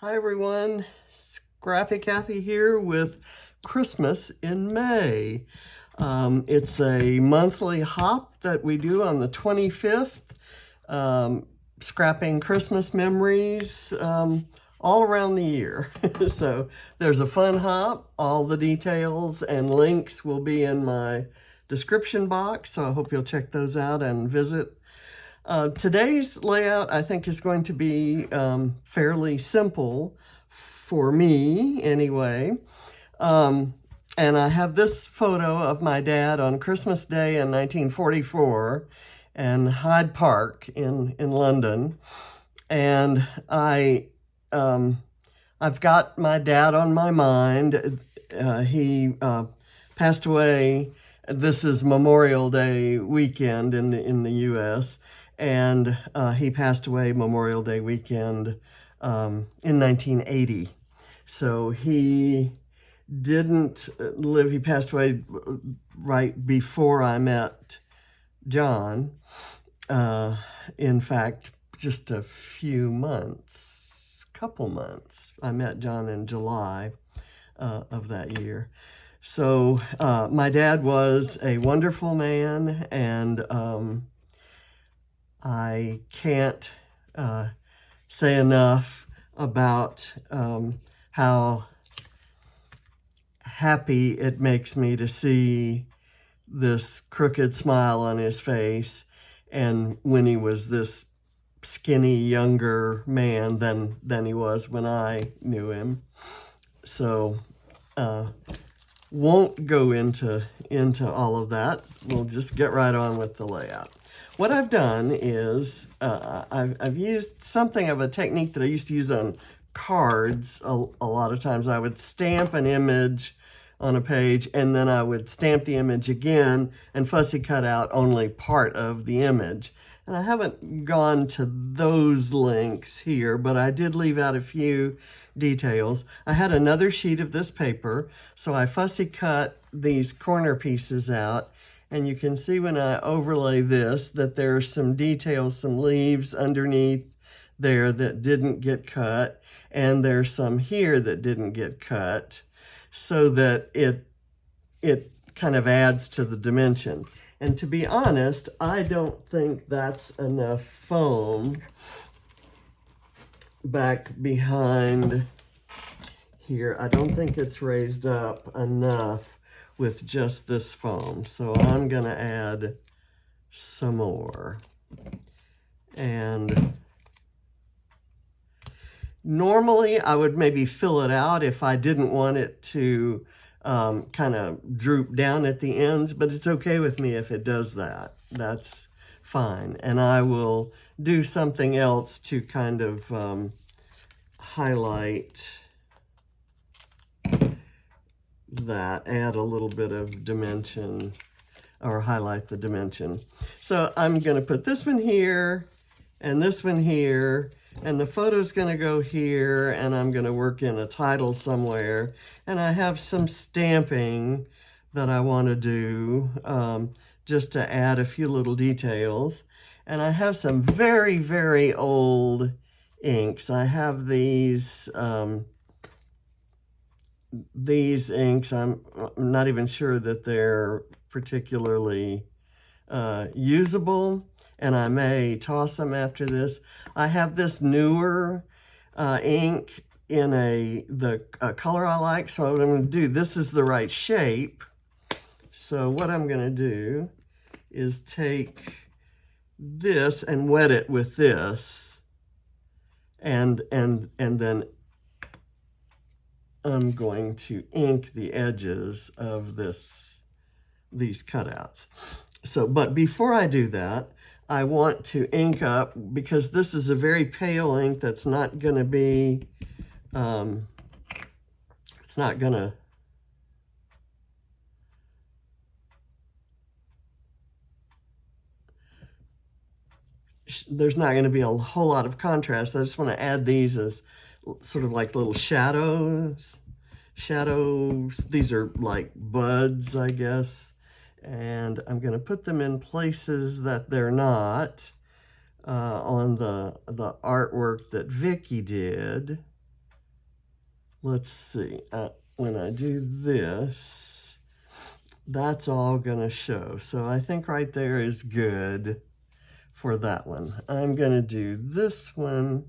Hi everyone, Scrappy Kathy here with Christmas in May. It's a monthly hop that we do on the 25th, scrapping Christmas memories all around the year. So there's a fun hop. All the details and links will be in my description box, so I hope you'll check those out and visit. Today's layout, I think, is going to be fairly simple for me anyway. And I have this photo of my dad on Christmas Day in 1944 in Hyde Park in London. And I've got my dad on my mind. He passed away. This is Memorial Day weekend in the U.S., and he passed away Memorial Day weekend in 1980. So he didn't live, he passed away right before I met John. In fact, just a few months, couple months. I met John in July of that year. So my dad was a wonderful man, and I can't say enough about how happy it makes me to see this crooked smile on his face, and when he was this skinny younger man than he was when I knew him. So won't go into all of that. We'll just get right on with the layout. What I've done is I've used something of a technique that I used to use on cards a lot of times. I would stamp an image on a page, and then I would stamp the image again and fussy cut out only part of the image. And I haven't gone to those links here, but I did leave out a few details. I had another sheet of this paper, so I fussy cut these corner pieces out. And you can see when I overlay this that there are some details, some leaves underneath there that didn't get cut. And there's some here that didn't get cut, so that it kind of adds to the dimension. And to be honest, I don't think that's enough foam back behind here. I don't think it's raised up enough with just this foam. So I'm gonna add some more. And normally I would maybe fill it out if I didn't want it to kind of droop down at the ends, but it's okay with me if it does that. That's fine. And I will do something else to kind of highlight that, add a little bit of dimension, or highlight the dimension. So I'm going to put this one here and this one here, and the photo's going to go here, and I'm going to work in a title somewhere. And I have some stamping that I want to do just to add a few little details. And I have some very, very old inks. I have these inks. I'm not even sure that they're particularly usable, and I may toss them after this. I have this newer ink in the color I like, so what I'm going to do, this is the right shape. So what I'm going to do is take this and wet it with this, and then I'm going to ink the edges of these cutouts. So, but before I do that, I want to ink up, because this is a very pale ink that's not going to be, it's not going to, there's not going to be a whole lot of contrast. I just want to add these as sort of like little shadows. These are like buds, I guess. And I'm going to put them in places that they're not on the artwork that Vicki did. let's see, when I do this, that's all gonna show. So I think right there is good for that one. I'm gonna do this one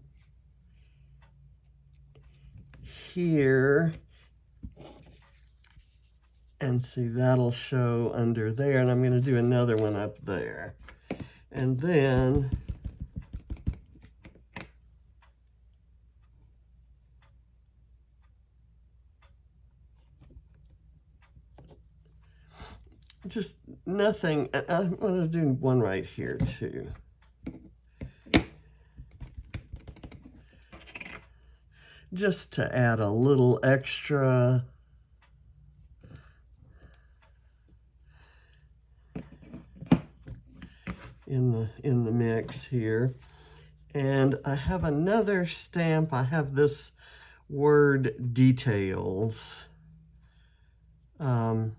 here, and see, that'll show under there, and I'm gonna do another one up there. And then just nothing. I'm gonna do one right here too. Just to add a little extra. In the mix here. And I have another stamp. I have this word details. And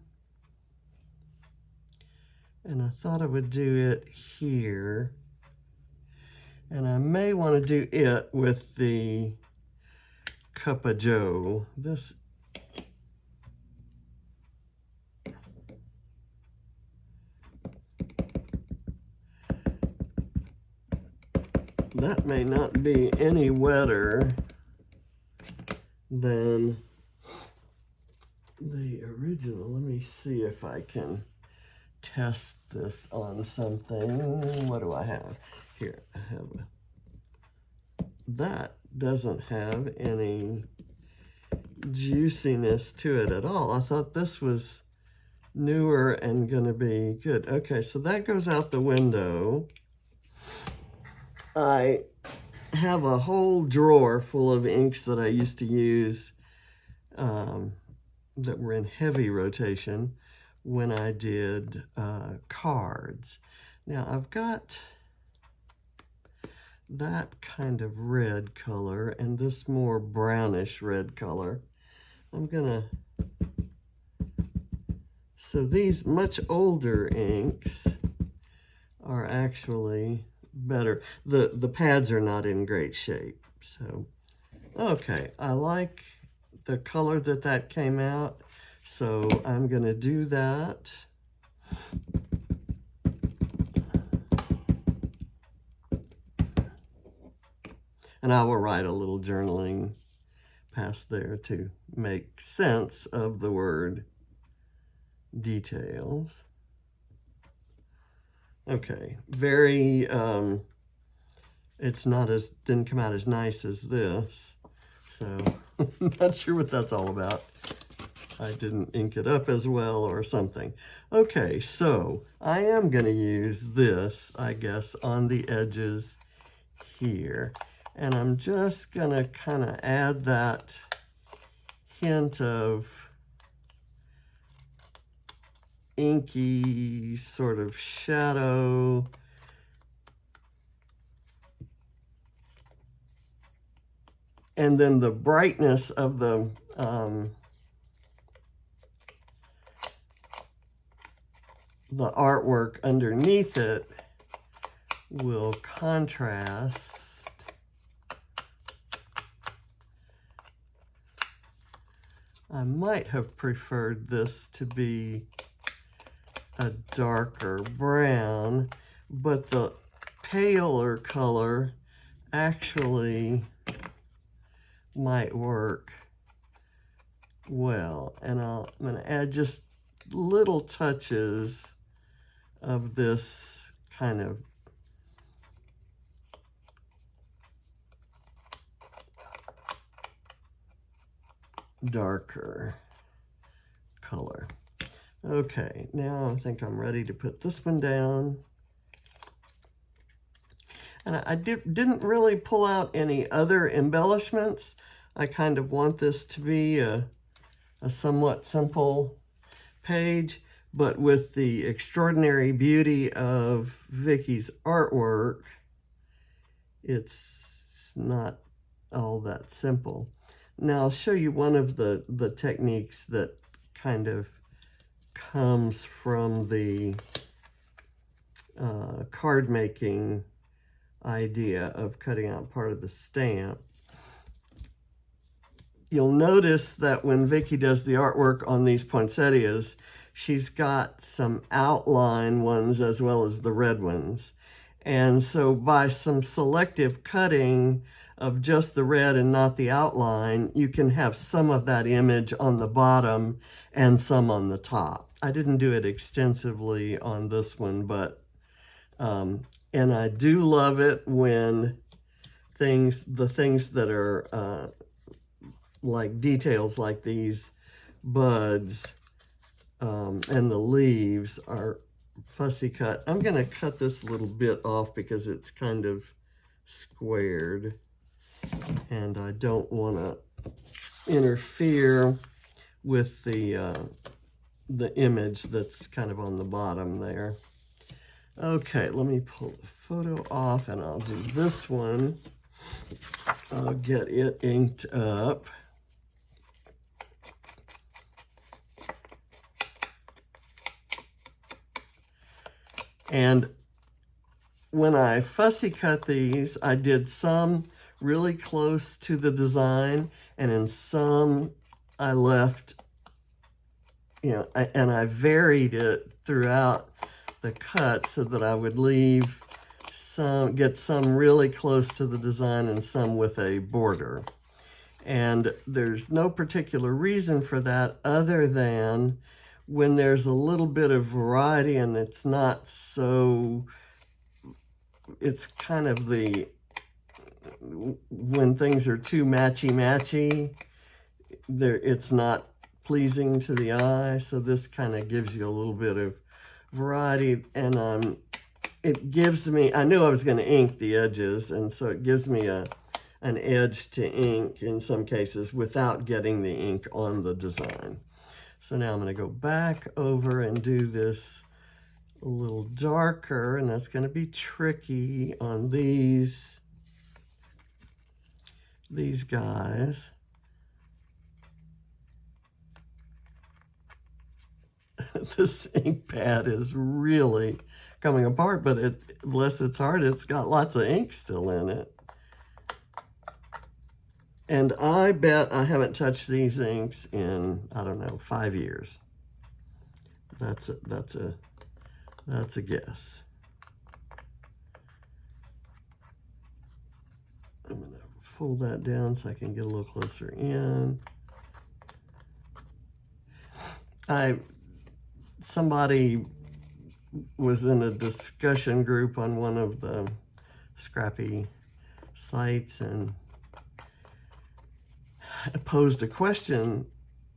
I thought I would do it here. And I may want to do it with the Cup of Joe. This that may not be any wetter than the original. Let me see if I can test this on something. What do I have? Here, I have that doesn't have any juiciness to it at all. I thought this was newer and gonna be good. Okay, so that goes out the window. I have a whole drawer full of inks that I used to use that were in heavy rotation when I did cards. Now I've got that kind of red color and this more brownish red color. I'm gonna, so these much older inks are actually better. The pads are not in great shape. So, okay, I like the color that came out. So I'm gonna do that. And I will write a little journaling past there to make sense of the word details. Okay, very, it's not as, didn't come out as nice as this. So I'm not sure what that's all about. I didn't ink it up as well or something. Okay, so I am gonna use this, I guess, on the edges here. And I'm just gonna kind of add that hint of inky sort of shadow. And then the brightness of the artwork underneath it will contrast. I might have preferred this to be a darker brown, but the paler color actually might work well. And I'm going to add just little touches of this kind of darker color. Okay, now I think I'm ready to put this one down. And I didn't really pull out any other embellishments. I kind of want this to be a somewhat simple page, but with the extraordinary beauty of Vicki's artwork, it's not all that simple. Now I'll show you one of the techniques that kind of comes from the card making idea of cutting out part of the stamp. you'll notice that when Vicki does the artwork on these poinsettias, she's got some outline ones as well as the red ones. And so by some selective cutting of just the red and not the outline, you can have some of that image on the bottom and some on the top. I didn't do it extensively on this one, but, and I do love it when the things that are like details like these buds and the leaves are fussy cut. I'm going to cut this little bit off because it's kind of squared and I don't want to interfere with the image that's kind of on the bottom there. Okay, let me pull the photo off and I'll do this one. I'll get it inked up. And when I fussy cut these, I did some really close to the design, and in some I left, you know, and I varied it throughout the cut so that I would leave some, get some really close to the design and some with a border. And there's no particular reason for that other than when there's a little bit of variety and it's not so, it's kind of the, when things are too matchy-matchy, it's not pleasing to the eye. So this kind of gives you a little bit of variety, and it gives me, I knew I was going to ink the edges, and so it gives me an edge to ink in some cases without getting the ink on the design. So now I'm going to go back over and do this a little darker, and that's going to be tricky on these guys. This ink pad is really coming apart, but bless its heart, it's got lots of ink still in it. And I bet I haven't touched these inks in, I don't know, 5 years. That's a guess. I'm gonna fold that down so I can get a little closer in. Somebody was in a discussion group on one of the scrappy sites and posed a question,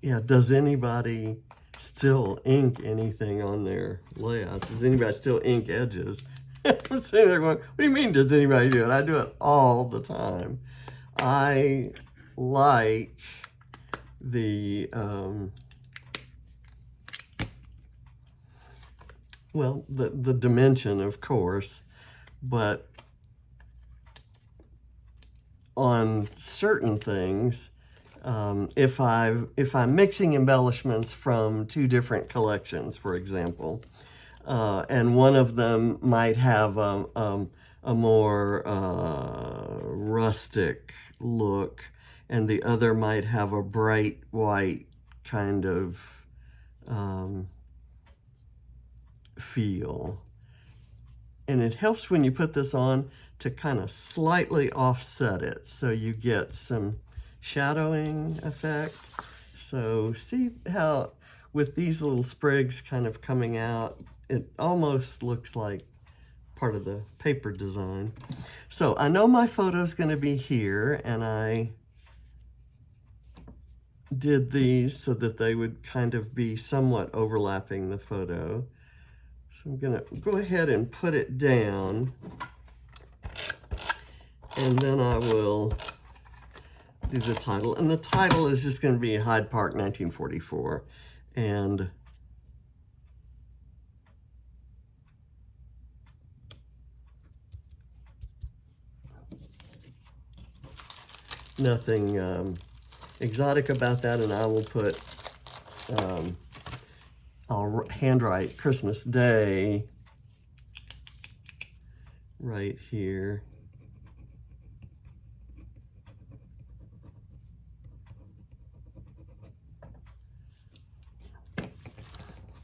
yeah, does anybody still ink anything on their layouts? Does anybody still ink edges? I'm sitting there going, what do you mean does anybody do it? I do it all the time. I like the, well, the dimension, of course, but on certain things, if I'm mixing embellishments from 2 different collections, for example, and one of them might have a more rustic look, and the other might have a bright white kind of feel. And it helps when you put this on to kind of slightly offset it so you get some shadowing effect. So see how with these little sprigs kind of coming out, it almost looks like part of the paper design. So I know my photo's going to be here, and I did these so that they would kind of be somewhat overlapping the photo. So I'm going to go ahead and put it down, and then I will do the title. And the title is just going to be Hyde Park 1944. And nothing exotic about that. And I will put, I'll handwrite Christmas Day right here.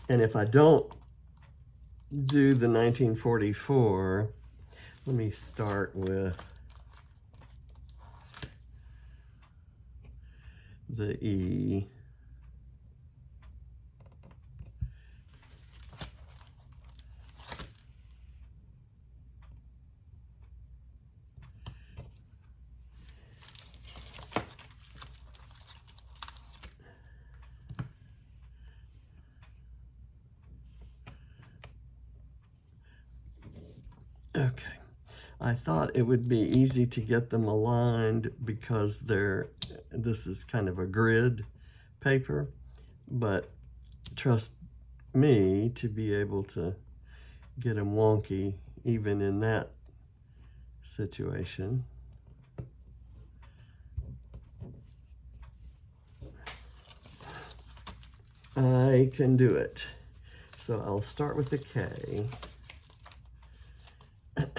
And if I don't do the 1944, let me start with the E. Okay, I thought it would be easy to get them aligned because this is kind of a grid paper, but trust me to be able to get them wonky even in that situation. I can do it. So I'll start with the K.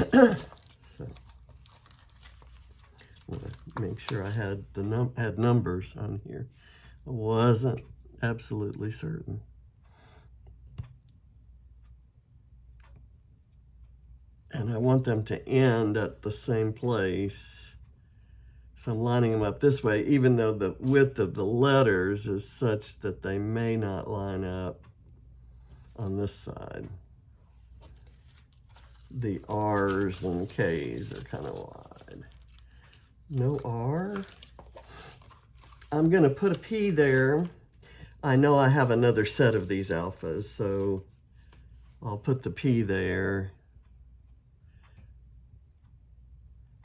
So I want to make sure I had had numbers on here. I wasn't absolutely certain. And I want them to end at the same place. So I'm lining them up this way, even though the width of the letters is such that they may not line up on this side. The R's and K's are kind of wide. No R. I'm going to put a P there. I know I have another set of these alphas, so I'll put the P there.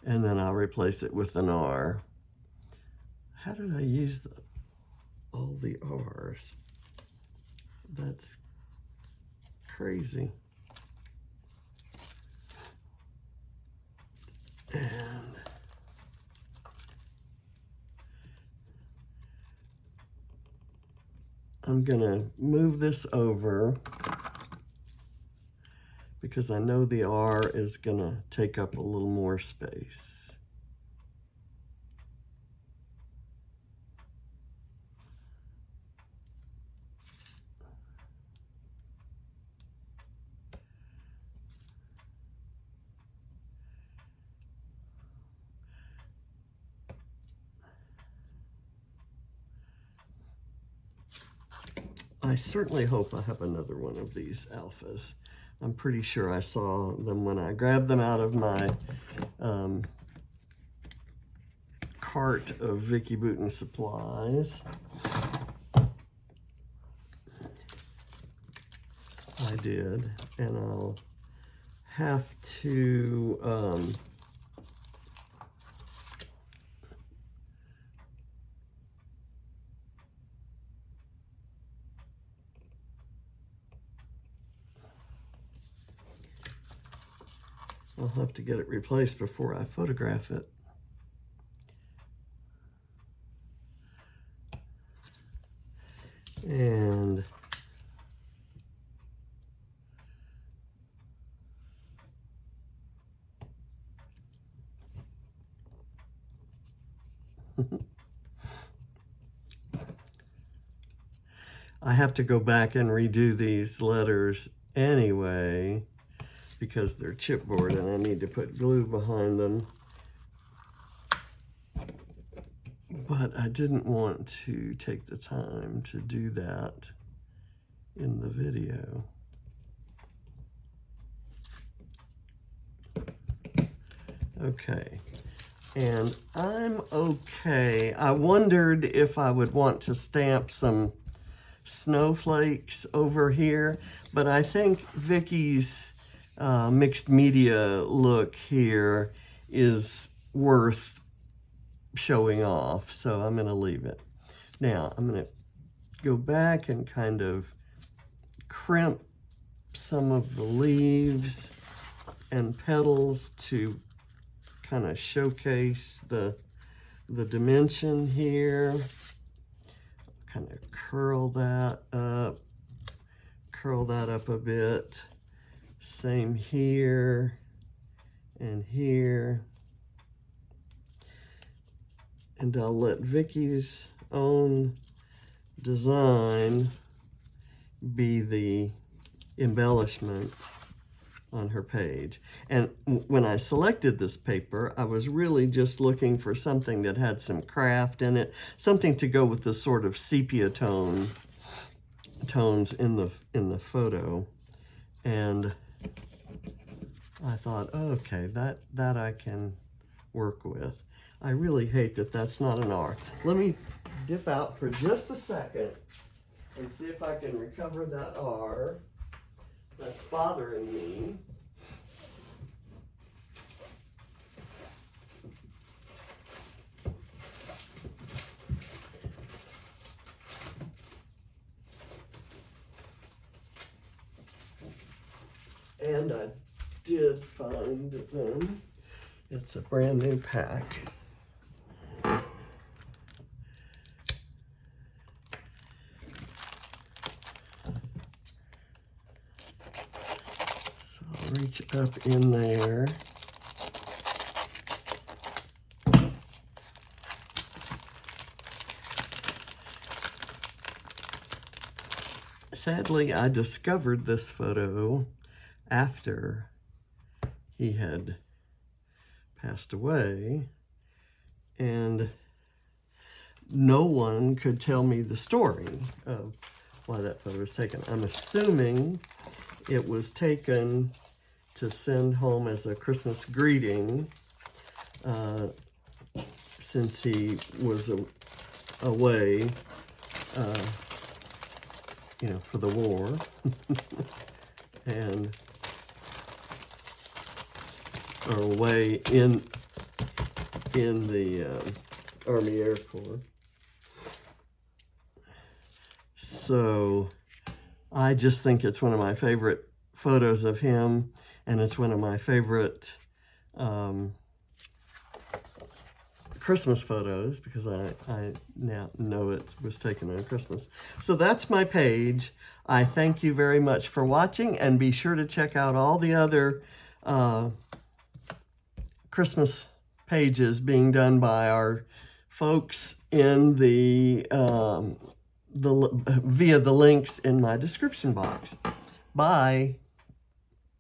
And then I'll replace it with an R. How did I use all the R's? That's crazy. And I'm gonna move this over because I know the R is gonna take up a little more space. I certainly hope I have another one of these alphas. I'm pretty sure I saw them when I grabbed them out of my cart of Vicki Boutin supplies. I did, and I'll have to I'll have to get it replaced before I photograph it. And I have to go back and redo these letters anyway because they're chipboard and I need to put glue behind them. But I didn't want to take the time to do that in the video. Okay, and I'm okay. I wondered if I would want to stamp some snowflakes over here, but I think Vicki's mixed media look here is worth showing off, so I'm going to leave it. Now I'm going to go back and kind of crimp some of the leaves and petals to kind of showcase the dimension here. Kind of curl that up a bit. Same here and here. And I'll let Vicki's own design be the embellishment on her page. And when I selected this paper, I was really just looking for something that had some craft in it, something to go with the sort of sepia tones in the photo. And I thought, okay, that I can work with. I really hate that that's not an R. Let me dip out for just a second and see if I can recover that R that's bothering me. And I did find them. It's a brand new pack. Reach up in there. Sadly, I discovered this photo after he had passed away, and no one could tell me the story of why that photo was taken. I'm assuming it was taken to send home as a Christmas greeting, since he was away, for the war, and or away in the Army Air Corps. So I just think it's one of my favorite photos of him, and it's one of my favorite Christmas photos, because I now know it was taken on Christmas. So that's my page. I thank you very much for watching, and be sure to check out all the other Christmas pages being done by our folks in the via the links in my description box. Bye.